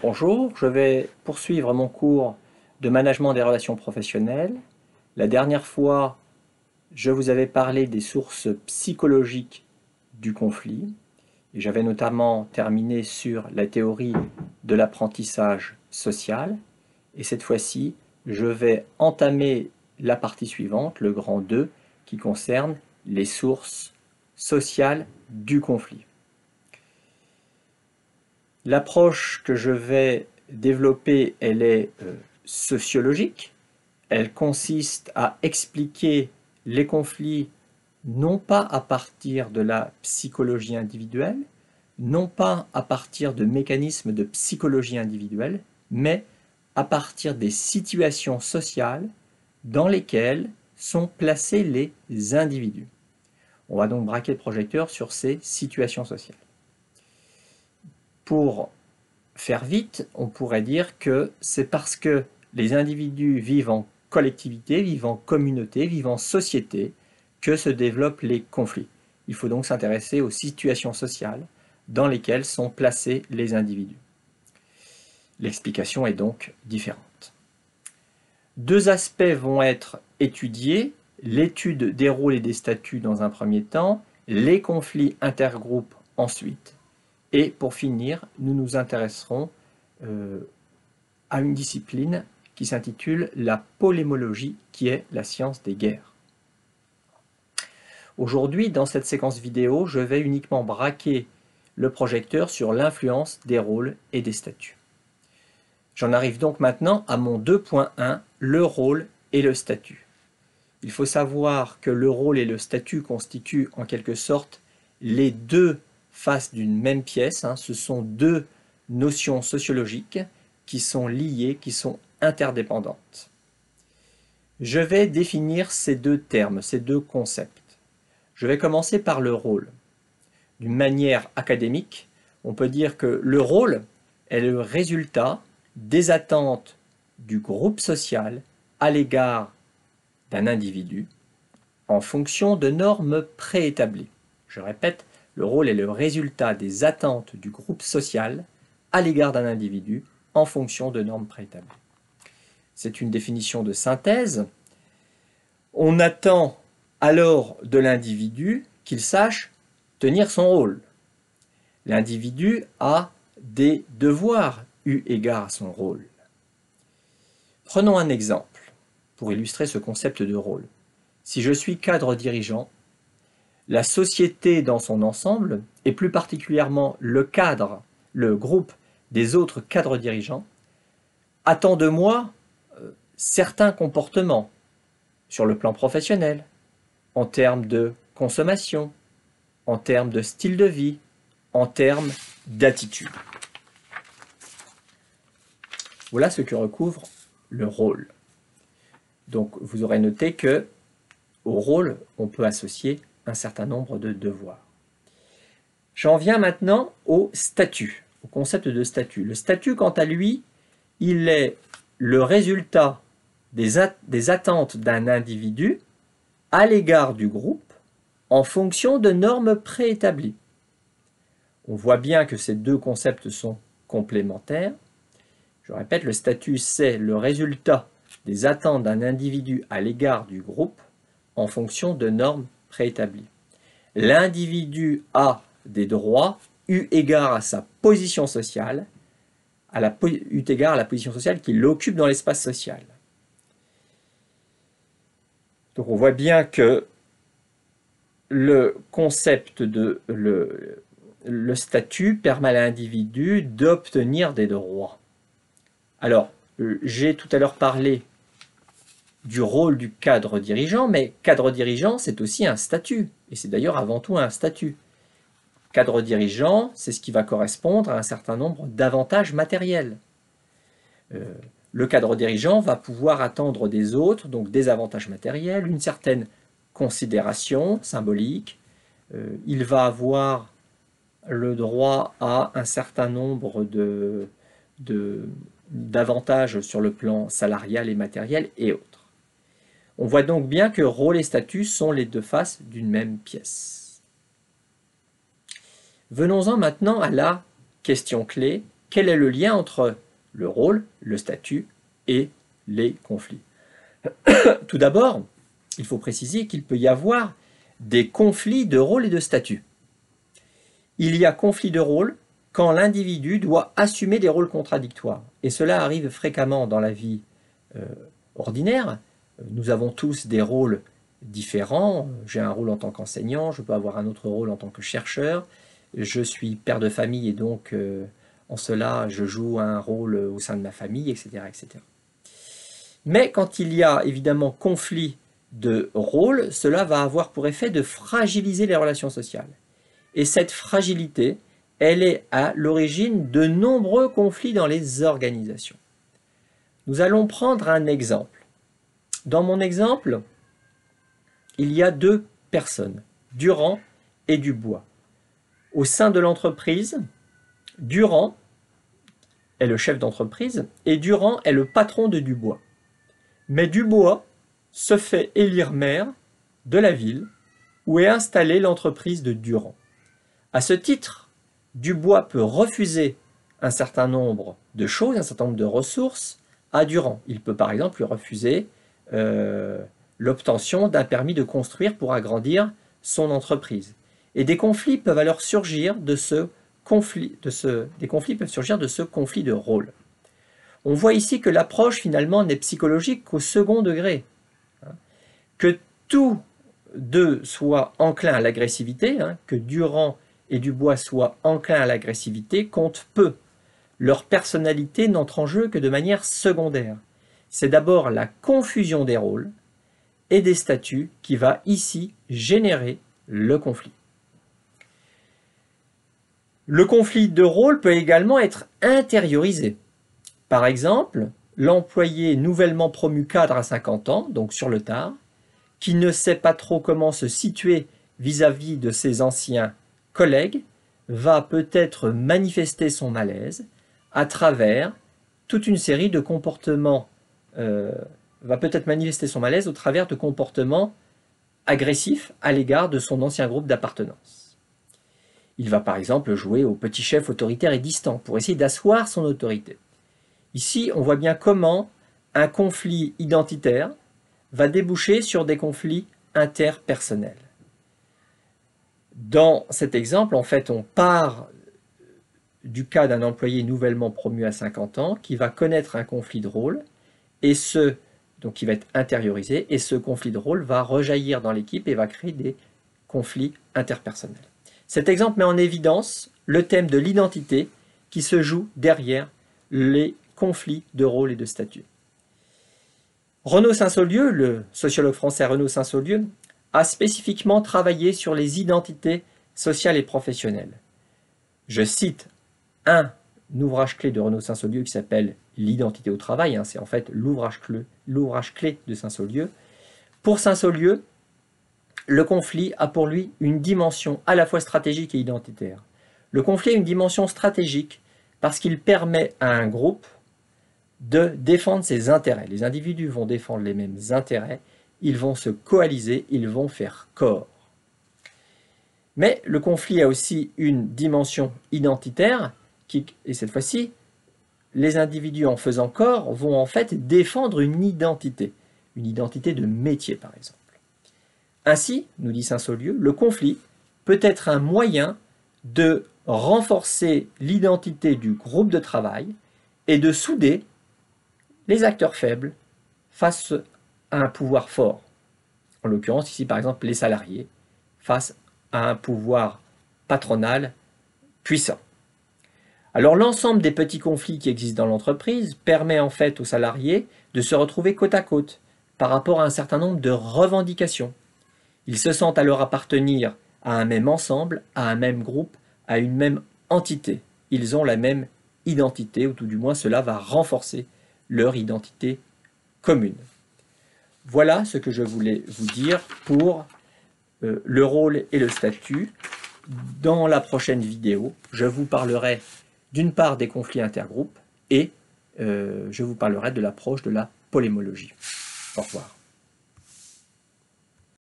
Bonjour, je vais poursuivre mon cours de management des relations professionnelles. La dernière fois, je vous avais parlé des sources psychologiques du conflit et j'avais notamment terminé sur la théorie de l'apprentissage social. Et cette fois-ci, je vais entamer la partie suivante, le grand 2, qui concerne les sources sociales du conflit. L'approche que je vais développer, elle est sociologique. Elle consiste à expliquer les conflits non pas à partir de la psychologie individuelle, non pas à partir de mécanismes de psychologie individuelle, mais à partir des situations sociales dans lesquelles sont placés les individus. On va donc braquer le projecteur sur ces situations sociales. Pour faire vite, on pourrait dire que c'est parce que les individus vivent en collectivité, vivent en communauté, vivent en société, que se développent les conflits. Il faut donc s'intéresser aux situations sociales dans lesquelles sont placés les individus. L'explication est donc différente. Deux aspects vont être étudiés, l'étude des rôles et des statuts dans un premier temps, les conflits intergroupes ensuite. Et pour finir, nous nous intéresserons à une discipline qui s'intitule la polémologie, qui est la science des guerres. Aujourd'hui, dans cette séquence vidéo, je vais uniquement braquer le projecteur sur l'influence des rôles et des statuts. J'en arrive donc maintenant à mon 2.1, le rôle et le statut. Il faut savoir que le rôle et le statut constituent en quelque sorte les deux faces d'une même pièce. Ce sont deux notions sociologiques qui sont liées, qui sont interdépendantes. Je vais définir ces deux termes, ces deux concepts. Je vais commencer par le rôle. D'une manière académique, on peut dire que le rôle est le résultat des attentes du groupe social à l'égard d'un individu en fonction de normes préétablies. Je répète, le rôle est le résultat des attentes du groupe social à l'égard d'un individu en fonction de normes préétablies. C'est une définition de synthèse. On attend alors de l'individu qu'il sache tenir son rôle. L'individu a des devoirs eu égard à son rôle. Prenons un exemple pour illustrer ce concept de rôle. Si je suis cadre dirigeant, la société dans son ensemble, et plus particulièrement le cadre, le groupe des autres cadres dirigeants, attend de moi certains comportements sur le plan professionnel, en termes de consommation, en termes de style de vie, en termes d'attitude. Voilà ce que recouvre le rôle. Donc vous aurez noté que au rôle, on peut associer un certain nombre de devoirs. J'en viens maintenant au statut, au concept de statut. Le statut, quant à lui, il est le résultat des attentes d'un individu à l'égard du groupe en fonction de normes préétablies. On voit bien que ces deux concepts sont complémentaires. Je répète, le statut, c'est le résultat des attentes d'un individu à l'égard du groupe en fonction de normes préétablies. L'individu a des droits eu égard à sa position sociale, eu égard à la position sociale qu'il occupe dans l'espace social. Donc on voit bien que le concept de le statut permet à l'individu d'obtenir des droits. Alors, j'ai tout à l'heure parlé du rôle du cadre dirigeant, mais cadre dirigeant, c'est aussi un statut, et c'est d'ailleurs avant tout un statut. Cadre dirigeant, c'est ce qui va correspondre à un certain nombre d'avantages matériels. Le cadre dirigeant va pouvoir attendre des autres, donc des avantages matériels, une certaine considération symbolique. Il va avoir le droit à un certain nombre d'avantages sur le plan salarial et matériel et autres. On voit donc bien que rôle et statut sont les deux faces d'une même pièce. Venons-en maintenant à la question clé. quel est le lien entre le rôle, le statut et les conflits? Tout d'abord, il faut préciser qu'il peut y avoir des conflits de rôle et de statut. Il y a conflit de rôle quand l'individu doit assumer des rôles contradictoires. Et cela arrive fréquemment dans la vie ordinaire. Nous avons tous des rôles différents. J'ai un rôle en tant qu'enseignant, je peux avoir un autre rôle en tant que chercheur. Je suis père de famille et donc en cela je joue un rôle au sein de ma famille, etc., etc. Mais quand il y a évidemment conflit de rôle, cela va avoir pour effet de fragiliser les relations sociales. Et cette fragilité, elle est à l'origine de nombreux conflits dans les organisations. Nous allons prendre un exemple. Dans mon exemple, il y a deux personnes, Durand et Dubois. Au sein de l'entreprise, Durand est le chef d'entreprise et Durand est le patron de Dubois. Mais Dubois se fait élire maire de la ville où est installée l'entreprise de Durand. À ce titre, Dubois peut refuser un certain nombre de choses, un certain nombre de ressources à Durand. Il peut par exemple lui refuser l'obtention d'un permis de construire pour agrandir son entreprise. Et des conflits peuvent alors surgir de ce conflit de rôle. On voit ici que l'approche finalement n'est psychologique qu'au second degré. Que tous deux soient enclins à l'agressivité, que Durand et Dubois soient enclins à l'agressivité compte peu. Leur personnalité n'entre en jeu que de manière secondaire. C'est d'abord la confusion des rôles et des statuts qui va ici générer le conflit. Le conflit de rôle peut également être intériorisé. Par exemple, l'employé nouvellement promu cadre à 50 ans, donc sur le tard, qui ne sait pas trop comment se situer vis-à-vis de ses anciens collègues, va peut-être manifester son malaise à travers toute une série de comportements, va peut-être manifester son malaise au travers de comportements agressifs à l'égard de son ancien groupe d'appartenance. Il va par exemple jouer au petit chef autoritaire et distant pour essayer d'asseoir son autorité. Ici, on voit bien comment un conflit identitaire va déboucher sur des conflits interpersonnels. Dans cet exemple, en fait, on part du cas d'un employé nouvellement promu à 50 ans qui va connaître un conflit de rôle et donc qui va être intériorisé, et ce conflit de rôle va rejaillir dans l'équipe et va créer des conflits interpersonnels. Cet exemple met en évidence le thème de l'identité qui se joue derrière les conflits de rôle et de statut. Renaud Saint-Saulieu, le sociologue français Renaud Saint-Saulieu, a spécifiquement travaillé sur les identités sociales et professionnelles. Je cite un ouvrage clé de Renaud Saint-Saulieu qui s'appelle « L'identité au travail », c'est en fait l'ouvrage clé de Saint-Saulieu. Pour Saint-Saulieu, le conflit a pour lui une dimension à la fois stratégique et identitaire. Le conflit a une dimension stratégique parce qu'il permet à un groupe de défendre ses intérêts. Les individus vont défendre les mêmes intérêts, ils vont se coaliser, ils vont faire corps. Mais le conflit a aussi une dimension identitaire, et cette fois-ci, les individus en faisant corps vont en fait défendre une identité de métier par exemple. Ainsi, nous dit Saint-Saulieu, le conflit peut être un moyen de renforcer l'identité du groupe de travail et de souder les acteurs faibles face à un pouvoir fort. En l'occurrence, ici par exemple, les salariés face à un pouvoir patronal puissant. Alors l'ensemble des petits conflits qui existent dans l'entreprise permet en fait aux salariés de se retrouver côte à côte par rapport à un certain nombre de revendications. Ils se sentent alors appartenir à un même ensemble, à un même groupe, à une même entité. Ils ont la même identité, ou tout du moins cela va renforcer leur identité commune. Voilà ce que je voulais vous dire pour le rôle et le statut. Dans la prochaine vidéo, je vous parlerai d'une part des conflits intergroupes et je vous parlerai de l'approche de la polémologie. Au revoir.